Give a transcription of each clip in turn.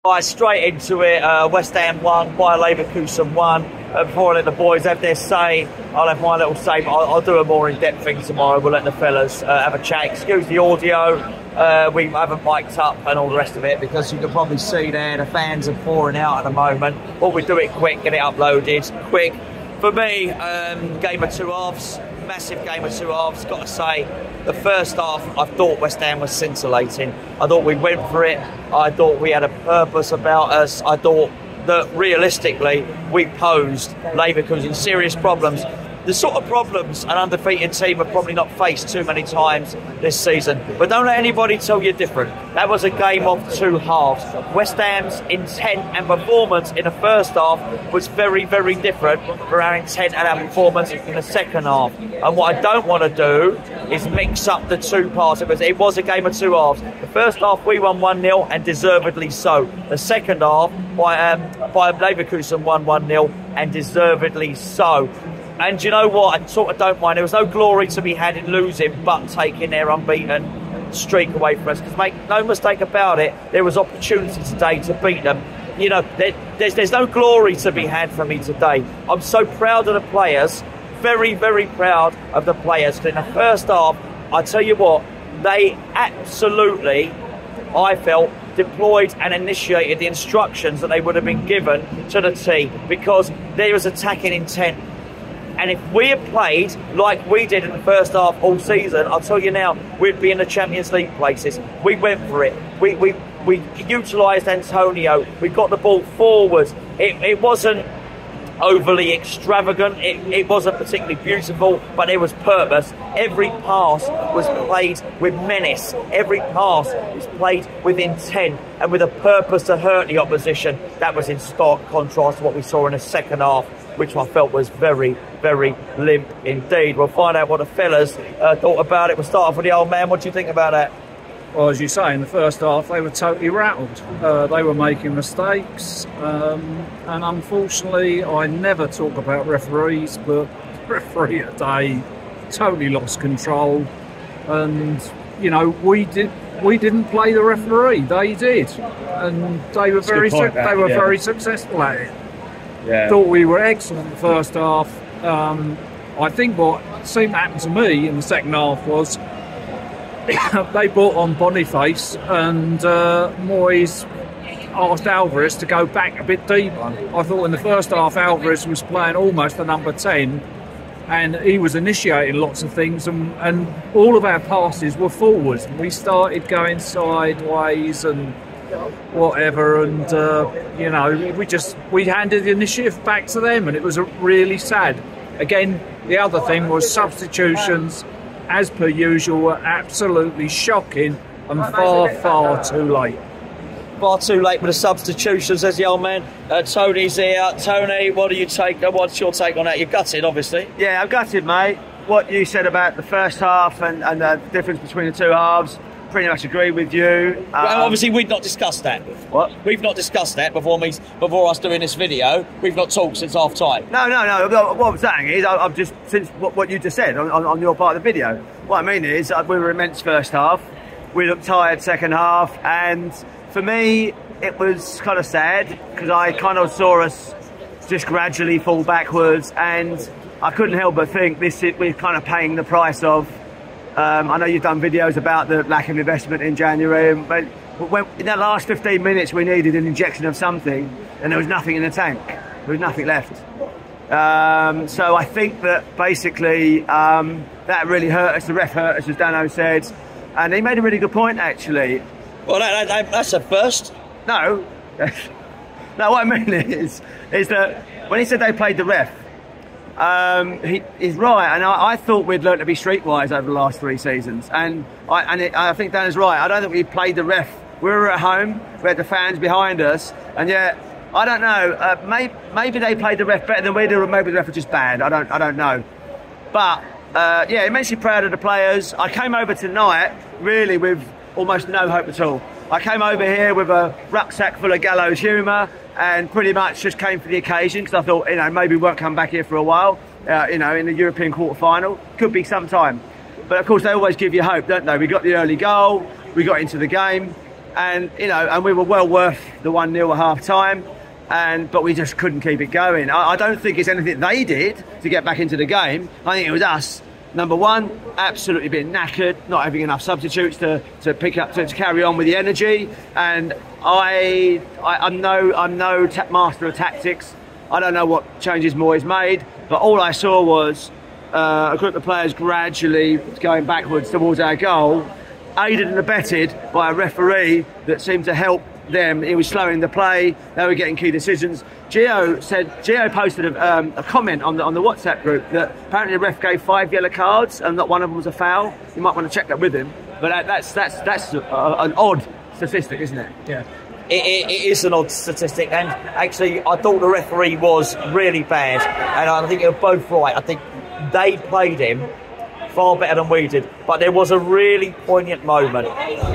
Right, straight into it. West Ham won, Bayer Leverkusen won. Before I let the boys have their say, I'll have my little say, but I'll do a more in-depth thing tomorrow. We'll let the fellas have a chat. Excuse the audio. We haven't mic'd up and all the rest of it because you can probably see there the fans are pouring out at the moment. But we do it quick, get it uploaded quick. For me, game of two halves. Massive game of two halves. Got to say, the first half, I thought West Ham was scintillating. I thought we went for it. I thought we had a purpose about us. I thought that realistically, we posed Leverkusen serious problems. The sort of problems an undefeated team have probably not faced too many times this season. But don't let anybody tell you different. That was a game of two halves. West Ham's intent and performance in the first half was very, very different from our intent and our performance in the second half. And what I don't want to do is mix up the two parts. It was a game of two halves. The first half we won 1-0 and deservedly so. The second half by Leverkusen won 1-0 and deservedly so. And you know what? I sort of don't mind. There was no glory to be had in losing, but taking their unbeaten streak away from us. Because make no mistake about it, there was opportunity today to beat them. You know, there's no glory to be had for me today. I'm so proud of the players. Very, very proud of the players. In the first half, I tell you what, they absolutely, I felt, deployed and initiated the instructions that they would have been given to the team because there was attacking intent. And if we had played like we did in the first half all season, I'll tell you now, we'd be in the Champions League places. We went for it. We utilised Antonio. We got the ball forward. It wasn't overly extravagant. It wasn't particularly beautiful, but there was purpose. Every pass was played with menace. Every pass was played with intent and with a purpose to hurt the opposition. That was in stark contrast to what we saw in the second half, which I felt was very, very limp indeed. We'll find out what the fellas thought about it. We'll start off with the old man. What do you think about that? Well, as you say, in the first half, they were totally rattled. They were making mistakes. And unfortunately, I never talk about referees, but the referee today totally lost control. And, you know, we didn't play the referee. They did. And they were very successful at it. Yeah. Thought we were excellent in the first half. I think what seemed to happen to me in the second half was they brought on Boniface and Moyes asked Alvarez to go back a bit deeper. I thought in the first half Alvarez was playing almost the number 10 and he was initiating lots of things and all of our passes were forwards. We started going sideways and whatever, and you know, we handed the initiative back to them, and it was really sad. Again, the other thing was substitutions, as per usual, were absolutely shocking and far too late. Far too late with the substitutions, says the old man. Tony's here. Tony, what do you take? What's your take on that? You're gutted, obviously. Yeah, I'm gutted, mate. What you said about the first half and the difference between the two halves, pretty much agree with you. Well, obviously, we've not discussed that. What? We've not discussed that before us doing this video. We've not talked since half time. No. What I'm saying is, I've just, since what you just said on your part of the video, what I mean is, we were immense first half. We looked tired second half, and for me, it was kind of sad because I kind of saw us just gradually fall backwards, and I couldn't help but think we're kind of paying the price of. I know you've done videos about the lack of investment in January, but in that last 15 minutes we needed an injection of something, and there was nothing in the tank. There was nothing left. So I think that basically that really hurt us. The ref hurt us, as Dano said, and he made a really good point actually. Well, that's a first. No, no. What I mean is that when he said they played the ref, he's right, and I thought we'd learned to be streetwise over the last 3 seasons, and I think Dan is right. I don't think we played the ref. We were at home, we had the fans behind us, and yet I don't know. Maybe they played the ref better than we did, or maybe the ref was just bad. I don't know. But yeah, immensely proud of the players. I came over tonight really with almost no hope at all. I came over here with a rucksack full of gallows humour and pretty much just came for the occasion because I thought, you know, maybe we won't come back here for a while, you know, in the European quarter-final. Could be some time. But of course, they always give you hope, don't they? We got the early goal, we got into the game, and and we were well worth the 1-0 at half time. But we just couldn't keep it going. I don't think it's anything they did to get back into the game. I think it was us. Number one, absolutely being knackered, not having enough substitutes to pick up to carry on with the energy. And I'm no master of tactics. I don't know what changes Moyes made, but all I saw was a group of players gradually going backwards towards our goal, aided and abetted by a referee that seemed to help them. He was slowing the play. They were getting key decisions. Gio posted a comment on the WhatsApp group that apparently the ref gave 5 yellow cards and not one of them was a foul. You might want to check that with him. But that's an odd statistic, isn't it? Yeah. It is an odd statistic, and actually I thought the referee was really bad, and I think they were both right. I think they played him far better than we did, but there was a really poignant moment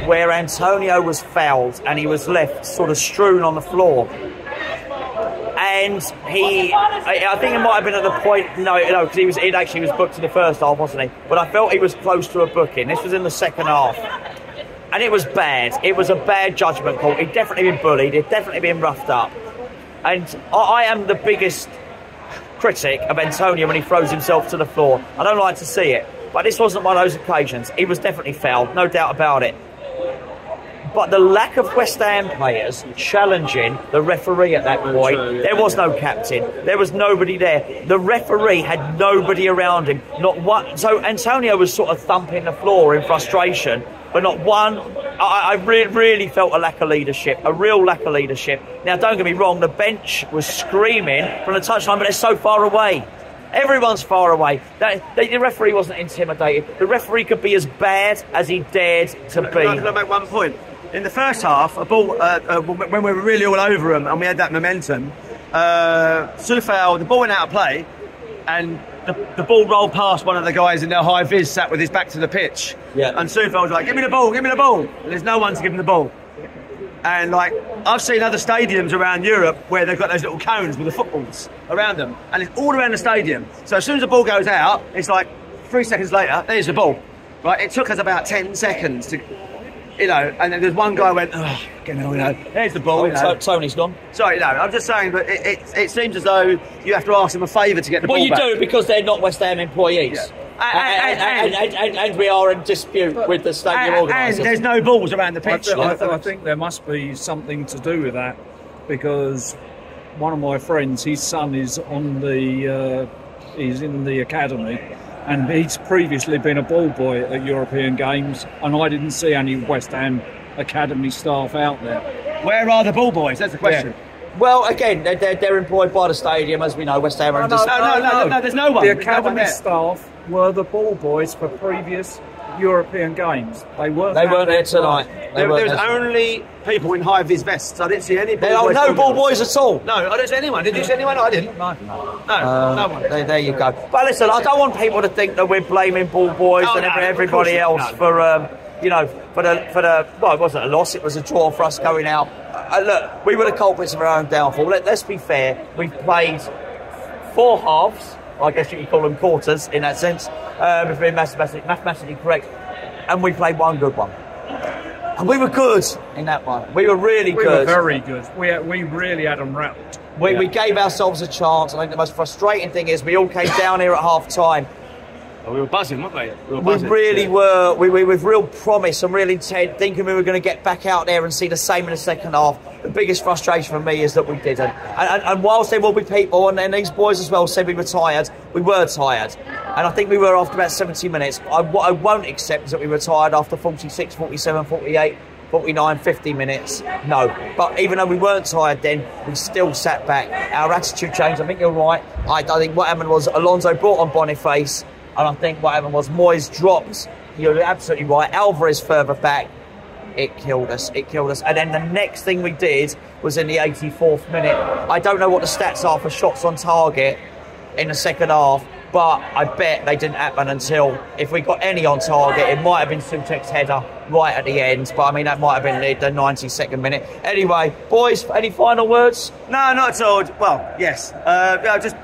where Antonio was fouled and he was left sort of strewn on the floor, and I think it might have been at the point, no, because he actually was booked in the first half, wasn't he? But I felt he was close to a booking. This was in the second half, and it was bad. It was a bad judgment call. He'd definitely been bullied. He'd definitely been roughed up, and I am the biggest critic of Antonio when he throws himself to the floor. I don't like to see it. But this wasn't one of those occasions. He was definitely fouled, no doubt about it. But the lack of West Ham players challenging the referee at that point, there was no captain, there was nobody there. The referee had nobody around him, not one. So Antonio was sort of thumping the floor in frustration, but not one. I really felt a lack of leadership, a real lack of leadership. Now, don't get me wrong, the bench was screaming from the touchline, but they're so far away. Everyone's far away. The referee wasn't intimidated. The referee could be as bad as he dared to be. Can I make one point? In the first half, a ball when we were really all over them and we had that momentum, Soufal, the ball went out of play, and the ball rolled past one of the guys in their high vis, sat with his back to the pitch. Yeah. And Soufal was like, "Give me the ball, give me the ball." And there's no one to give him the ball. And like, I've seen other stadiums around Europe where they've got those little cones with the footballs around them, and it's all around the stadium. So as soon as the ball goes out, it's like 3 seconds later, there's the ball. Right? It took us about 10 seconds to, and then there's one guy went, "Oh, there's the ball." Tony's gone. Sorry, I'm just saying, but it seems as though you have to ask them a favour to get the ball back. Well, you do, because they're not West Ham employees. Yeah. And we are in dispute with the stadium organisers. And there's no balls around the pitch. I think there must be something to do with that, because one of my friends, his son is he's in the academy, and he's previously been a ball boy at European games, and I didn't see any West Ham academy staff out there. Where are the ball boys? That's the question. Yeah. Well, again, they're employed by the stadium, as we know. West Ham are No, there's no one. The academy staff were the ball boys for previous European games. They weren't there tonight. There was only people in high vis vests. I didn't see any ball boys. No ball boys at all. No, I didn't see anyone. Did you see anyone? I didn't. No one. There you go. But listen, I don't want people to think that we're blaming ball boys and everybody else for well, it wasn't a loss, it was a draw for us going out. Look, we were the culprits of our own downfall. Let's be fair, we've played 4 halves, I guess you could call them quarters in that sense, if we're mathematically correct, and we played one good one. And we were good in that one. We were really good. We were very good. We really had them rattled. We gave ourselves a chance. I think the most frustrating thing is we all came down here at half time. We were buzzing, weren't we? We really were. We with real promise and real intent, thinking we were going to get back out there and see the same in the second half. The biggest frustration for me is that we didn't. And whilst there will be people, and these boys as well said we were tired, we were tired. And I think we were after about 70 minutes. What I won't accept is that we were tired after 46, 47, 48, 49, 50 minutes. No. But even though we weren't tired then, we still sat back. Our attitude changed. I think you're right. I think what happened was Alonso brought on Boniface. And I think what happened was Moyes dropped. You're absolutely right. Alvarez further back. It killed us. It killed us. And then the next thing we did was in the 84th minute. I don't know what the stats are for shots on target in the second half, but I bet they didn't happen until, if we got any on target, it might have been Sutek's header right at the end. But I mean, that might have been the 92nd minute. Anyway, boys, any final words? No, not at all. Well, yes. Just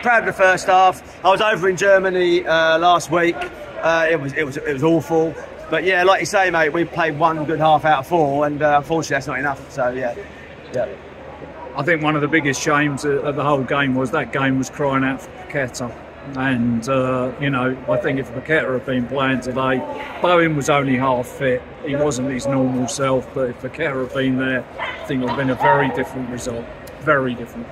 proud of the first half. I was over in Germany last week. It was awful. But yeah, like you say, mate, we played one good half out of 4, and unfortunately that's not enough. So yeah. I think one of the biggest shames of the whole game was that game was crying out for Paqueta. And, I think if Paqueta had been playing today, Bowen was only half fit. He wasn't his normal self, but if Paqueta had been there, I think it would have been a very different result. Very different.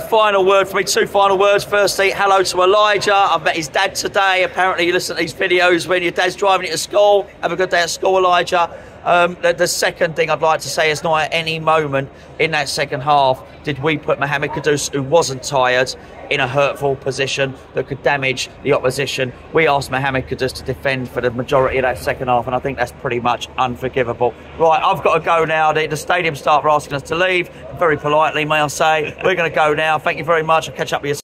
Final word for me, 2 final words. Firstly, hello to Elijah. I've met his dad today. Apparently you listen to these videos when your dad's driving you to school. Have a good day at school, Elijah. The second thing I'd like to say is not at any moment in that second half did we put Mohamed Kudus, who wasn't tired, in a hurtful position that could damage the opposition. We asked Mohamed Kudus to defend for the majority of that second half, and I think that's pretty much unforgivable. Right, I've got to go now. The stadium staff are asking us to leave, very politely, may I say. We're going to go now. Thank you very much. I'll catch up with you soon.